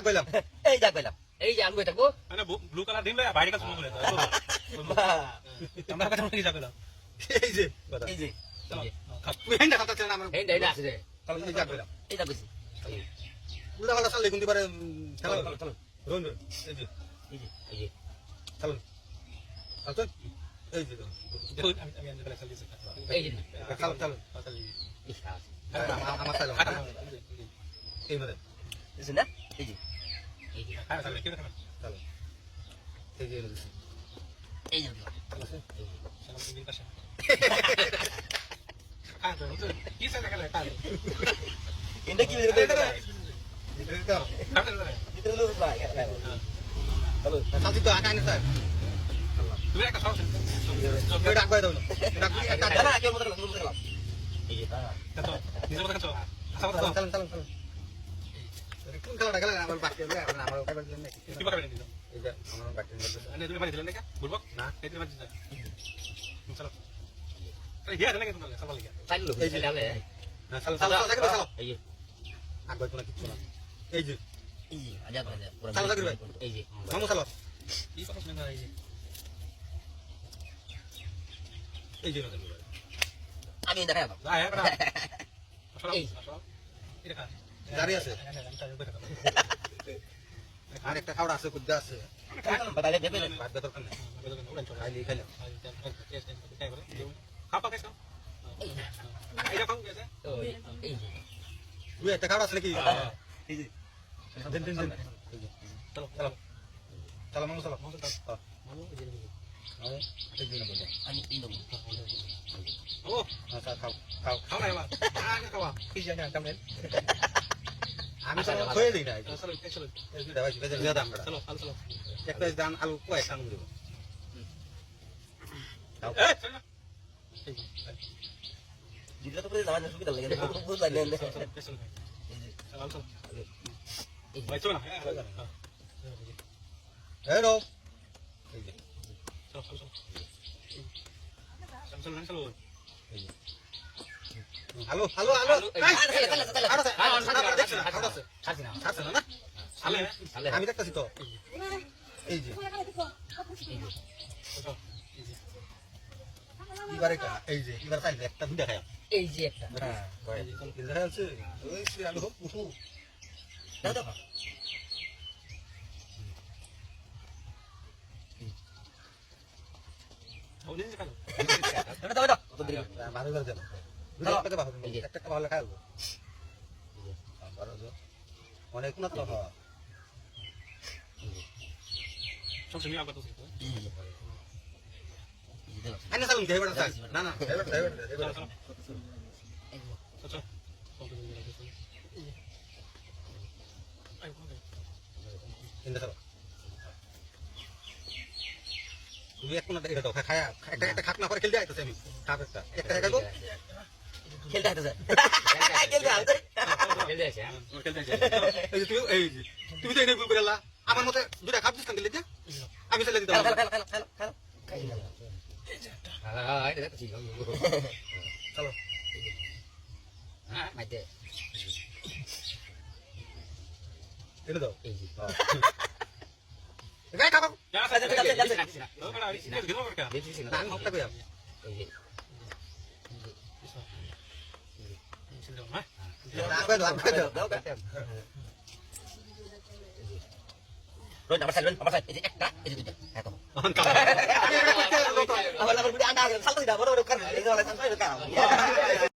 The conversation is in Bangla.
কইলাম এই যা কইলাম এই যে আলু থাকবো মানে ব্লু কালার দিম লয় বাইরে কাজ শুরু করে আমরা কথা কি যা কইলাম এই যে এই যে তুমি হেন্ডা কথা ছিল না আমার এই ডাইনা আছে রে তাহলে এই যা কইলাম এই যা কইছি উল্টা পাল্টা চাললে কিন্তু পারে চলো চলো রোন এই যে এই যে এই যে চলো আচ্ছা এই যে আমি আনতে পারলাম দিছি এই যে চলো চলো ইসাস আমার চাইলাম এই মানে বুঝছ না এই যে এই যে হ্যাঁ চলো কি কথা চলো এই যে এই যে সালাম দিন পাশে হ্যাঁ তো কি সাথে গেলে কাল এটা কি বলে এটা ভিতরে লোক ভাই চলো সাথী তো আকানে স্যার তুমি একটা সব এটা ডাক বাই দাও ডাক একটা না কেউ মত গেলাম এই যে তো নিজের কথা চলো চলো চলো চলো চলো কোন খেলাটা খেলা আমার বাকি আছে আমার ওটা বাকি নেই কি পারবে না এই যে আমার বাকি নেই আরে তুমি বাড়ি দিলেন না বলবো না এই তুমি বাড়ি দিলেন চলো আরে হিয়া দিলেন তুমি সকালে গিয়া চাইলো এই যে ডালে চলো চলো চলো চলো এই যে আগবাই কোনো কিছু না এই যে এই যে আজাদ আজাদ পুরো চলো জাকির ভাই এই যে মামু চলো কি কথা শুনে এই যে এই যে জাকির ভাই আমি দেখাবো হ্যাঁ হ্যাঁ আসলে এটা কাজ জারি আছে আর একটা খাওয়া আছে কুদ্দা আছে বাতালে দেবে বাদ দে দরকার নেই খাইলি খাইলাম খাপা খাইছো এইটা খাও গেছে এই যে তুই একটা খাওয়া আছে নাকি এই যে দিন দিন দিন চলো চলো চলো মামু চলো মামু এই যে এই যে না বলে আমি তিন দেবো ও আচ্ছা খাও খাও খাও না এবার খাওয়া কি জানি না কেমন আমি তো খয়ে দিই না চলো চলো এই যে ভাই বেজার জিয়া দাম চলো চলো একটা দান আলু কয় সান দিব এই চলো জিতলে তো পুরো জানা সুবিধা লাগে না বুঝ লাগে না চলো চলো ভাই চলো না হ্যালো এই যে চলো চলো চলো চলো হ্যালো হ্যালো হ্যালো আমি দেখতেছি তো এই যে এবার একটা এই যে এবার চাইলে একটা দুটা খাই এই যে একটা হ্যাঁ আছে ওই সে আলু হোক পুষু দাও দাও ও নিন কেন দাও দাও তো দিই ভালো করে দেন একটা ভালো একটা ভালো খাইবো অনেক না তো সমস্যা আবার তো আইনা চালুন দেবেন না না দেবেন দেবেন চলো চলো ইন্দা চলো তুমি এক কোনা দেখে দাও খায়া একটা খাট না করে খেলতে আইতাছে আমি খাপ একটা খাইবো খেলতে হাতে যায় খেলতে হাতে খেলতে আছে খেলতে এই যে তুমি তো এনে ভুল করে আল্লাহ আমার মতে দুটা খাপ দিস কাঙ্গলে আমি চলে দিতাম হ্যাঁ এটা ঠিক চলো হ্যাঁ মাইতে এনে দাও এই যে গায় খাবো যা যাচ্ছে যাচ্ছে দেখি না আমি হকটা কইয়া এই যে আগবে দাও দাও কাটে রোজ আমার সাইড এই যে একটা এই যে দুটো হ্যাঁ তো আমার বুড়ি আন্ডা সালতে দাও বড় বড় কার এই যে সালতে দাও